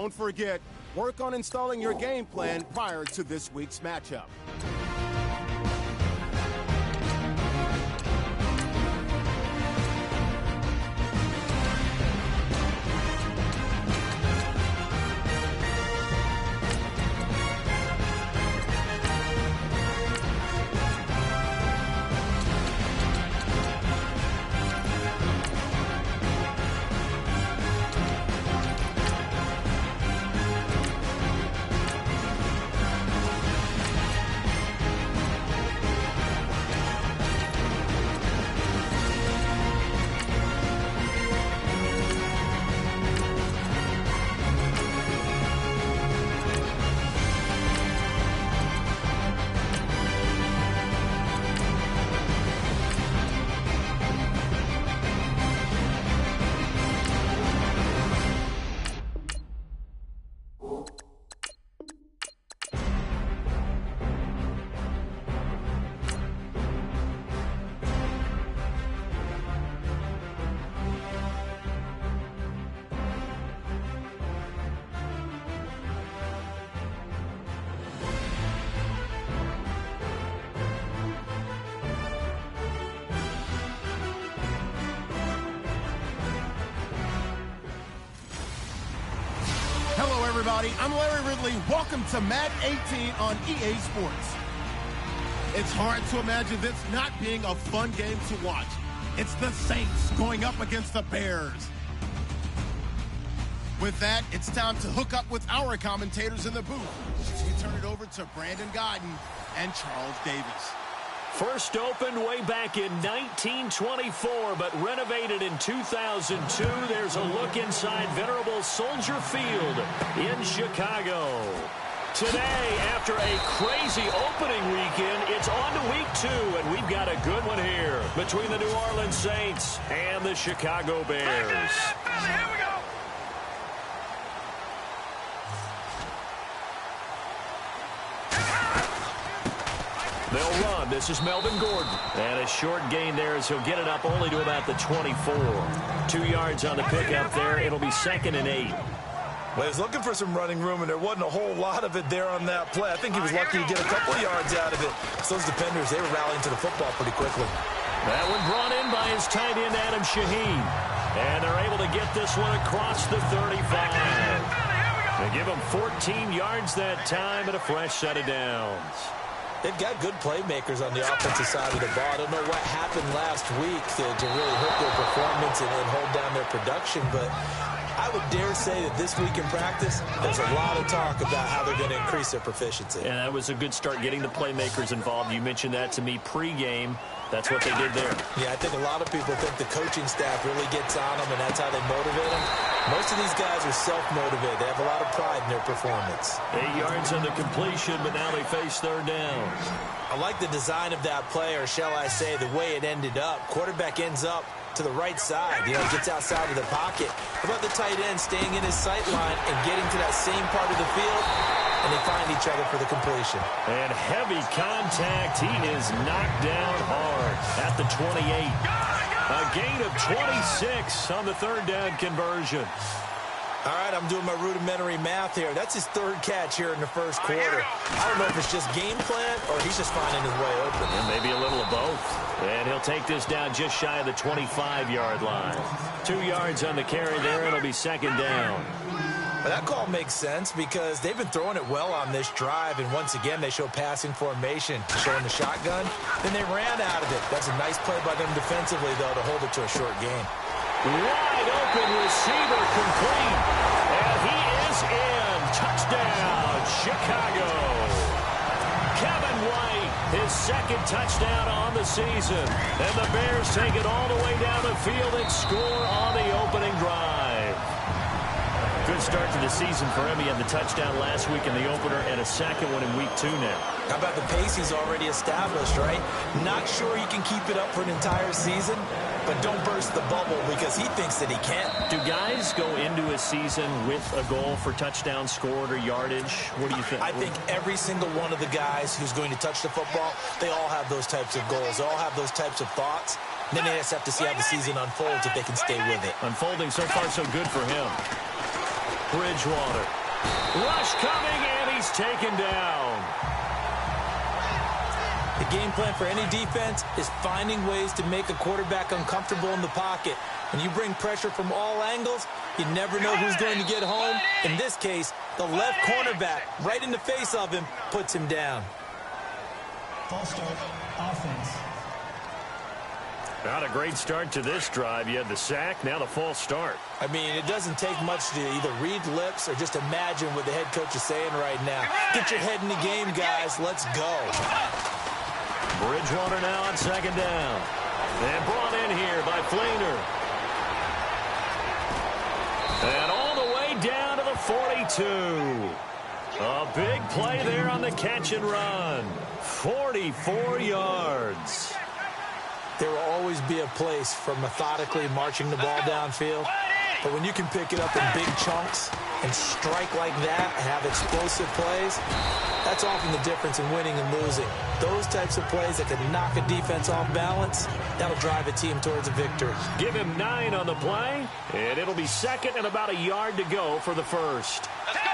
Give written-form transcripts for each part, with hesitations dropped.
don't forget, work on installing your game plan prior to this week's matchup. Hello, everybody. I'm Larry Ridley. Welcome to Madden 18 on EA Sports. It's hard to imagine this not being a fun game to watch. It's the Saints going up against the Bears. With that, it's time to hook up with our commentators in the booth. We turn it over to Brandon Godden and Charles Davis. First opened way back in 1924, but renovated in 2002. There's a look inside venerable Soldier Field in Chicago. Today, after a crazy opening weekend, it's on to week 2, and we've got a good one here between the New Orleans Saints and the Chicago Bears. Here we go. They'll run. This is Melvin Gordon. And a short gain there as he'll get it up only to about the 24. 2 yards on the pickup there. It'll be 2nd and 8. Well, he was looking for some running room, and there wasn't a whole lot of it there on that play. I think he was lucky to get a couple of yards out of it. So those defenders, they were rallying to the football pretty quickly. That one brought in by his tight end, Adam Shaheen. And they're able to get this one across the 35. They give him 14 yards that time and a fresh set of downs. They've got good playmakers on the offensive side of the ball. I don't know what happened last week to really hurt their performance and hold down their production, but I would dare say that this week in practice, there's a lot of talk about how they're going to increase their proficiency. And that was a good start getting the playmakers involved. You mentioned that to me pregame. That's what they did there. Yeah, I think a lot of people think the coaching staff really gets on them, and that's how they motivate them. Most of these guys are self-motivated. They have a lot of pride in their performance. 8 yards on the completion, but now they face third downs. I like the design of that play, or shall I say the way it ended up. Quarterback ends up to the right side. Gets outside of the pocket. How about the tight end staying in his sight line and getting to that same part of the field? And they find each other for the completion. And heavy contact. He is knocked down hard at the 28. A gain of 26 on the third down conversion. All right, I'm doing my rudimentary math here. That's his third catch here in the first quarter. I don't know if it's just game plan or he's just finding his way open. And maybe a little of both. And he'll take this down just shy of the 25-yard line. 2 yards on the carry there. It'll be 2nd down. Well, that call makes sense because they've been throwing it well on this drive, and once again they show passing formation, showing the shotgun. Then they ran out of it. That's a nice play by them defensively, though, to hold it to a short gain. Wide open receiver complete, and he is in. Touchdown, Chicago. Kevin White, his 2nd touchdown on the season, and the Bears take it all the way down the field and score on the opening drive. Good start to the season for him. He had the touchdown last week in the opener and a second one in week 2 now. How about the pace he's already established, right? Not sure he can keep it up for an entire season, but don't burst the bubble because he thinks that he can. Do guys go into a season with a goal for touchdown scored or yardage? What do you think? I think every single one of the guys who's going to touch the football, they all have those types of goals. They all have those types of thoughts. And then they just have to see how the season unfolds if they can stay with it. Unfolding so far so good for him. Bridgewater. Rush coming, and he's taken down. The game plan for any defense is finding ways to make a quarterback uncomfortable in the pocket. When you bring pressure from all angles, you never know who's going to get home. In this case, the left cornerback, right in the face of him, puts him down. False start, offense. Not a great start to this drive. You had the sack, now the false start. I mean, it doesn't take much to either read lips or just imagine what the head coach is saying right now. Get your head in the game, guys. Let's go. Bridgewater now on second down. And brought in here by Fleener. And all the way down to the 42. A big play there on the catch and run. 44 yards. There will always be a place for methodically marching the ball downfield. But when you can pick it up in big chunks and strike like that, have explosive plays, that's often the difference in winning and losing. Those types of plays that can knock a defense off balance, that'll drive a team towards a victory. Give him 9 on the play, and it'll be second and about a yard to go for the first.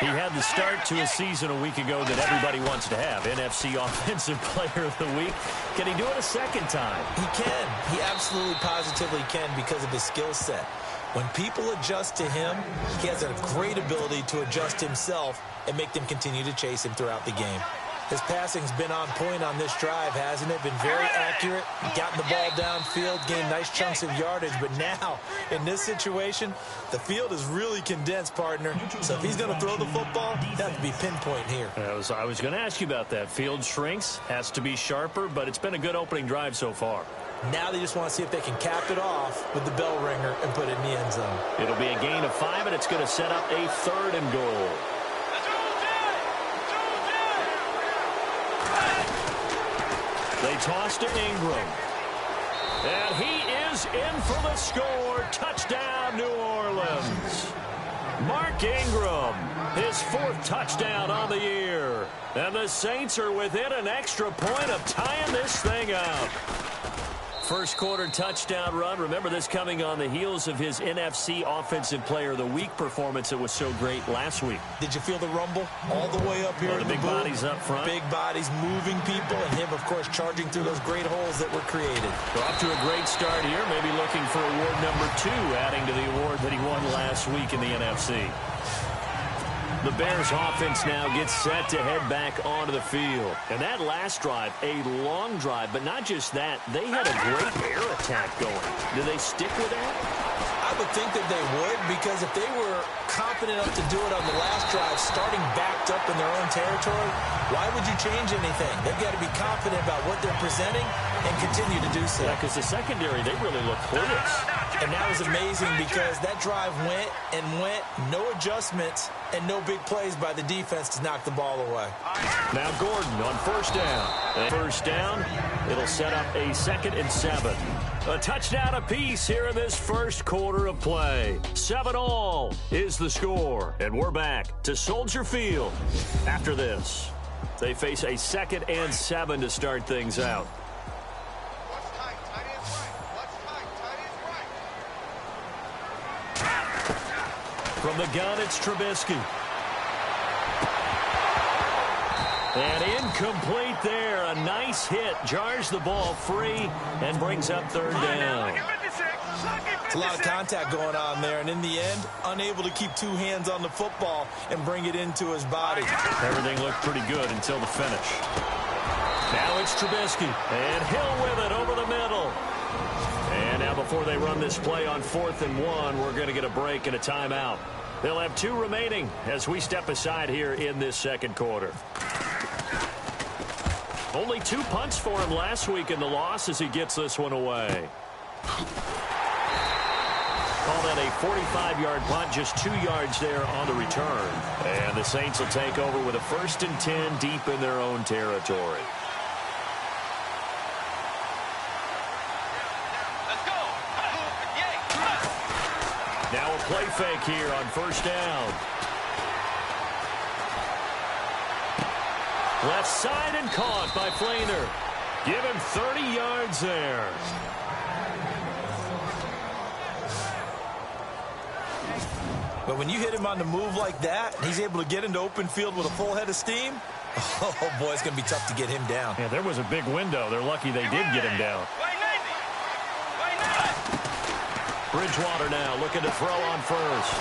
He had the start to a season a week ago that everybody wants to have, NFC Offensive Player of the Week. Can he do it a second time? He can. He absolutely positively can because of his skill set. When people adjust to him, he has a great ability to adjust himself and make them continue to chase him throughout the game. His passing's been on point on this drive, hasn't it? Been very accurate, gotten the ball downfield, gained nice chunks of yardage. But now, in this situation, the field is really condensed, partner. So if he's going to throw the football, that has to be pinpoint here. I was going to ask you about that. Field shrinks, has to be sharper, but it's been a good opening drive so far. Now they just want to see if they can cap it off with the bell ringer and put it in the end zone. It'll be a gain of 5, and it's going to set up a 3rd and goal. They toss to Ingram. And he is in for the score. Touchdown, New Orleans. Mark Ingram, his 4th touchdown on the year. And the Saints are within an extra point of tying this thing out. First quarter touchdown run. Remember this coming on the heels of his NFC Offensive Player of the Week performance that was so great last week. Did you feel the rumble all the way up here? The big bodies up front. Big bodies moving people, and him, of course, charging through those great holes that were created. We're off to a great start here, maybe looking for award number 2, adding to the award that he won last week in the NFC. The Bears offense now gets set to head back onto the field. And that last drive, a long drive, but not just that, they had a great air attack going. Do they stick with that? I would think that they would, because if they were confident enough to do it on the last drive, starting backed up in their own territory, why would you change anything? They've got to be confident about what they're presenting and continue to do so. Yeah, because the secondary, they really look clueless. And that was amazing because that drive went and went, no adjustments, and no big plays by the defense to knock the ball away. Now Gordon on first down. And first down, it'll set up a 2nd and 7. A touchdown apiece here in this first quarter of play. 7-all is the score. And we're back to Soldier Field after this. They face a 2nd and 7 to start things out. From the gun, it's Trubisky. And incomplete there. A nice hit. Jars the ball free and brings up 3rd down. It's a lot of contact going on there. And in the end, unable to keep 2 hands on the football and bring it into his body. Everything looked pretty good until the finish. Now it's Trubisky. And Hill with it over the middle. And now before they run this play on 4th and 1, we're going to get a break and a timeout. They'll have 2 remaining as we step aside here in this second quarter. Only 2 punts for him last week in the loss as he gets this one away. Call that a 45-yard punt, just 2 yards there on the return. And the Saints will take over with a 1st and 10 deep in their own territory. Now a play fake here on first down. Left side and caught by Fleener. Give him 30 yards there. But when you hit him on the move like that, and he's able to get into open field with a full head of steam, oh, boy, it's going to be tough to get him down. Yeah, there was a big window. They're lucky they did get him down. Bridgewater now looking to throw on first.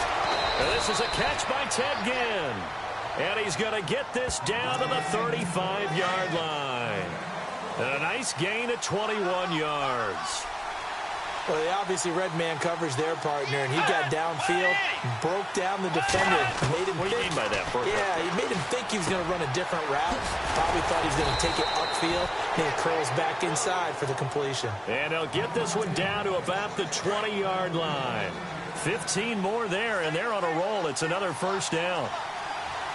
And this is a catch by Ted Ginn. And he's going to get this down to the 35-yard line. And a nice gain of 21 yards. Well, they obviously read man coverage their partner, and he got downfield, broke down the defender, made him What do you mean by that? Yeah, he made him think he was going to run a different route. Probably thought he was going to take it upfield, and it curls back inside for the completion. And they'll get this one down to about the 20-yard line. 15 more there, and they're on a roll. It's another first down.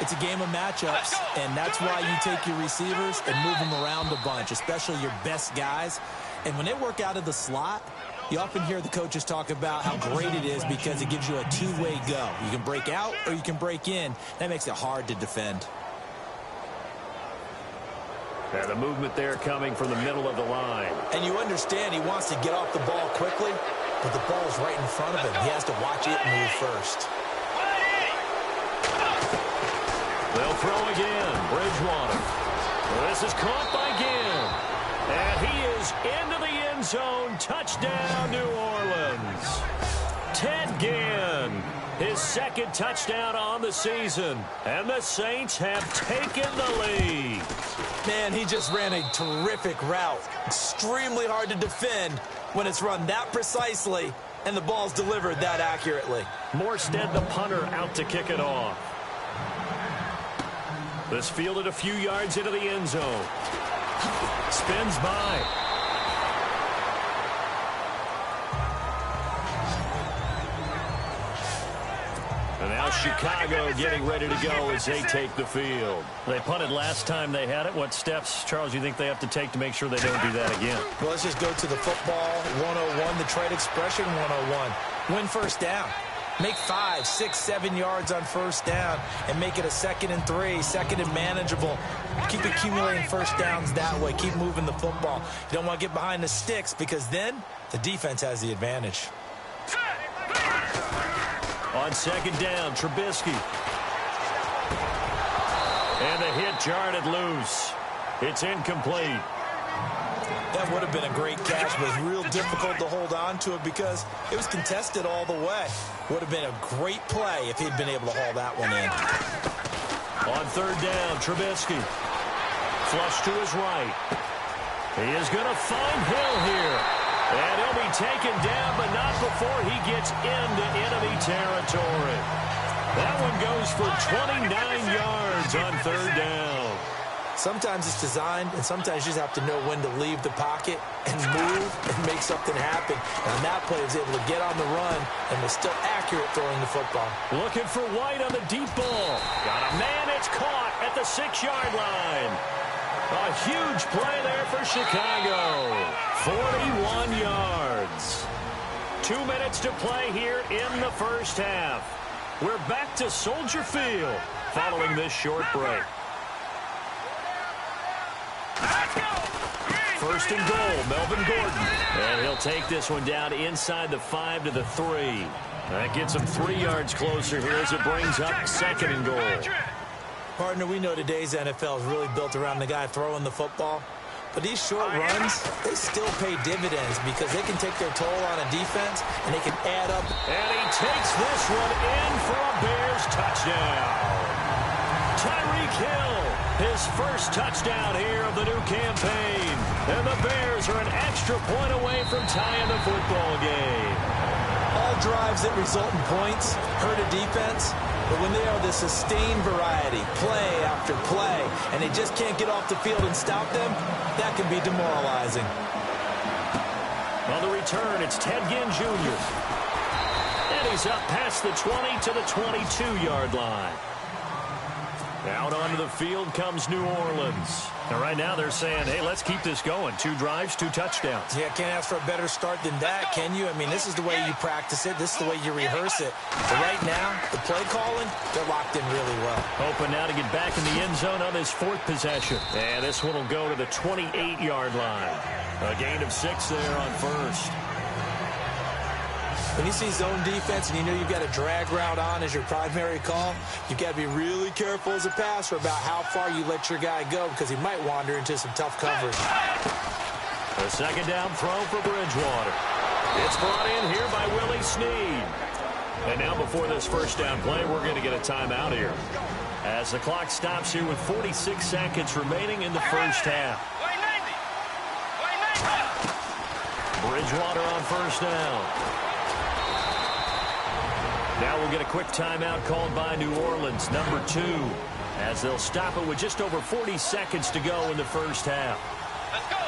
It's a game of matchups, and that's why you take your receivers and move them around a bunch, especially your best guys. And when they work out of the slot, you often hear the coaches talk about how great it is because it gives you a two-way go. You can break out or you can break in. That makes it hard to defend. And the movement there coming from the middle of the line. And you understand he wants to get off the ball quickly, but the ball's right in front of him. He has to watch it move first. They'll throw again. Bridgewater. This is caught by Ginn. And he is into the end zone. Touchdown, New Orleans. Ted Ginn, his second touchdown on the season. And the Saints have taken the lead. Man, he just ran a terrific route. Extremely hard to defend when it's run that precisely and the ball's delivered that accurately. Morstead, the punter, out to kick it off. This fielded a few yards into the end zone. Spins by. And now Chicago getting ready to go as they take the field. They punted last time they had it. What steps, Charles, you think they have to take to make sure they don't do that again? Well, let's just go to the football 101, the trade expression 101. Win first down. Make 5, 6, 7 yards on first down and make it a 2nd and 3, 2nd and manageable. Keep accumulating first downs that way. Keep moving the football. You don't want to get behind the sticks because then the defense has the advantage. On second down, Trubisky. And the hit jarred it loose. It's incomplete. That would have been a great catch, but it's real difficult to hold on to it because it was contested all the way. Would have been a great play if he'd been able to haul that one in. On third down, Trubisky. Flush to his right. He is going to find Hill here. And he'll be taken down, but not before he gets into enemy territory. That one goes for 29 yards on third down. Sometimes it's designed, and sometimes you just have to know when to leave the pocket and move and make something happen. And on that play, he was able to get on the run and was still accurate throwing the football. Looking for White on the deep ball. Got a man, it's caught at the 6-yard line. A huge play there for Chicago. 41 yards. 2 minutes to play here in the first half. We're back to Soldier Field following this short break. First and goal, Melvin Gordon. And he'll take this one down inside the 5 to the 3. That gets him 3 yards closer here as it brings up 2nd and goal. Partner, we know today's NFL is really built around the guy throwing the football. But these short runs, they still pay dividends because they can take their toll on a defense and they can add up. And he takes this one in for a Bears touchdown. Tyreek Hill, his first touchdown here of the new campaign. And the Bears are an extra point away from tying the football game. All drives that result in points hurt a defense, but when they are the sustained variety, play after play, and they just can't get off the field and stop them, that can be demoralizing. On the return, it's Ted Ginn Jr. And he's up past the 20 to the 22-yard line. Out onto the field comes New Orleans. And right now they're saying, hey, let's keep this going. 2 drives, 2 touchdowns. Yeah, can't ask for a better start than that, can you? I mean, this is the way you practice it. This is the way you rehearse it. But right now, the play calling, they're locked in really well. Hoping now to get back in the end zone on his 4th possession. And this one will go to the 28-yard line. A gain of 6 there on first. When you see zone defense and you know you've got a drag route on as your primary call, you've got to be really careful as a passer about how far you let your guy go because he might wander into some tough coverage. A second down throw for Bridgewater. It's brought in here by Willie Snead. And now before this first down play, we're going to get a timeout here, as the clock stops here with 46 seconds remaining in the first half. Bridgewater on first down. Now we'll get a quick timeout called by New Orleans, number 2, as they'll stop it with just over 40 seconds to go in the first half. Let's go.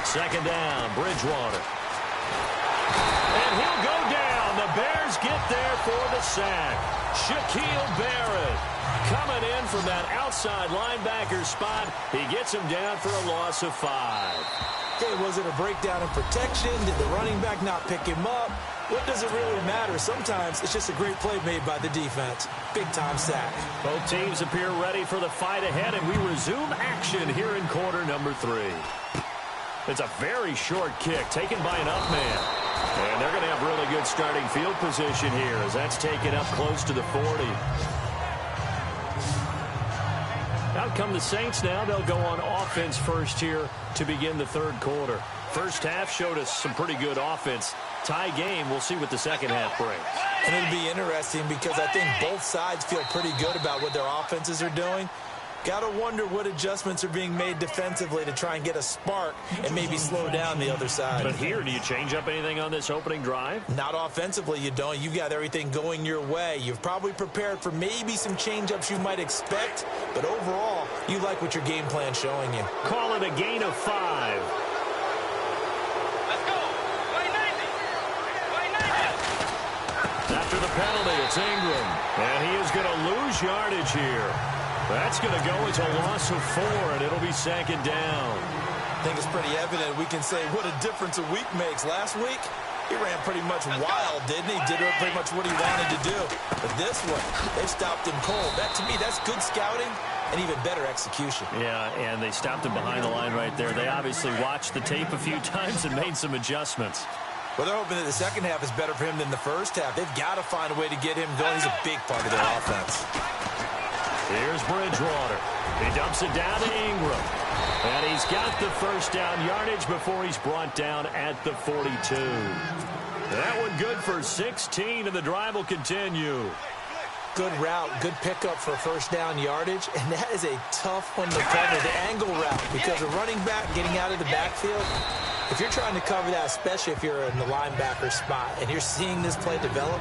Second down, Bridgewater. And he'll go down. The Bears get there for the sack. Shaquille Barrett coming in from that outside linebacker spot. He gets him down for a loss of 5. Okay, was it a breakdown in protection? Did the running back not pick him up? What does it really matter? Sometimes it's just a great play made by the defense. Big-time sack. Both teams appear ready for the fight ahead, and we resume action here in quarter number 3. It's a very short kick taken by an up man. And they're going to have really good starting field position here as that's taken up close to the 40. Out come the Saints now. They'll go on offense first here to begin the third quarter. First half showed us some pretty good offense. Tie game. We'll see what the second half brings. And it'll be interesting because I think both sides feel pretty good about what their offenses are doing. Got to wonder what adjustments are being made defensively to try and get a spark and maybe slow down the other side. But here, do you change up anything on this opening drive? Not offensively, you don't. You've got everything going your way. You've probably prepared for maybe some change-ups you might expect, but overall, you like what your game plan's showing you. Call it a gain of 5. Let's go. After the penalty, it's Ingram. And he is going to lose yardage here. That's going to go as a loss of 4, and it'll be second down. I think it's pretty evident we can say what a difference a week makes. Last week, he ran pretty much wild, didn't he? Did pretty much what he wanted to do. But this one, they stopped him cold. That, to me, that's good scouting and even better execution. Yeah, and they stopped him behind the line right there. They obviously watched the tape a few times and made some adjustments. Well, they're hoping that the second half is better for him than the first half. They've got to find a way to get him going. He's a big part of their offense. Here's Bridgewater. He dumps it down to Ingram. And he's got the first down yardage before he's brought down at the 42. That one good for 16, and the drive will continue. Good route, good pickup for first down yardage, and that is a tough one to cover, the angle route, because a running back getting out of the backfield, if you're trying to cover that, especially if you're in the linebacker spot and you're seeing this play develop,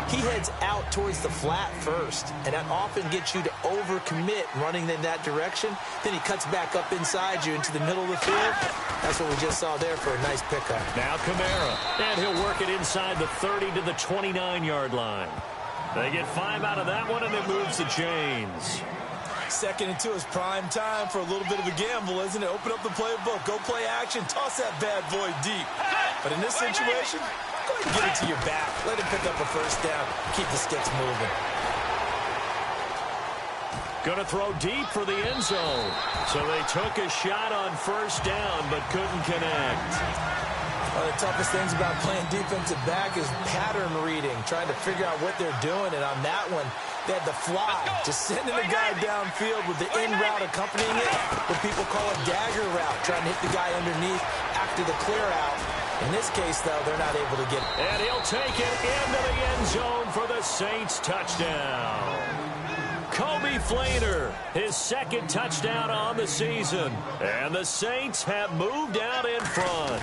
he heads out towards the flat first, and that often gets you to overcommit running in that direction. Then he cuts back up inside you into the middle of the field. That's what we just saw there for a nice pickup. Now Kamara, and he'll work it inside the 30 to the 29-yard line. They get 5 out of that one, and it moves the chains. Second and 2 is prime time for a little bit of a gamble, isn't it? Open up the playbook, go play action, toss that bad boy deep. But in this situation, go ahead and get it to your back. Let him pick up a first down. Keep the sticks moving. Going to throw deep for the end zone. So they took a shot on first down, but couldn't connect. One of the toughest things about playing defensive back is pattern reading, trying to figure out what they're doing. And on that one, they had the fly, just sending the guy downfield with the in route accompanying it, what people call a dagger route, trying to hit the guy underneath after the clear out. In this case, though, they're not able to get it. And he'll take it into the end zone for the Saints touchdown. Kobe Flainer, his second touchdown on the season. And the Saints have moved out in front.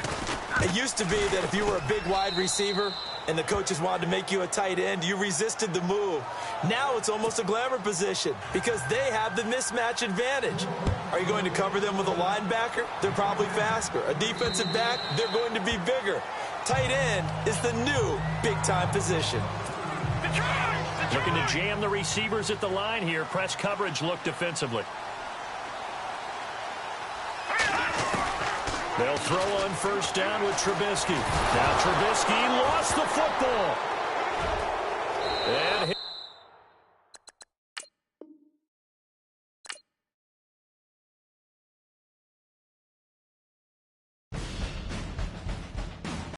It used to be that if you were a big wide receiver and the coaches wanted to make you a tight end, you resisted the move. Now it's almost a glamour position because they have the mismatch advantage. Are you going to cover them with a linebacker? They're probably faster. A defensive back? They're going to be bigger. Tight end is the new big-time position. Looking to jam the receivers at the line here. Press coverage look defensively. They'll throw on first down with Trubisky. Now Trubisky lost the football. And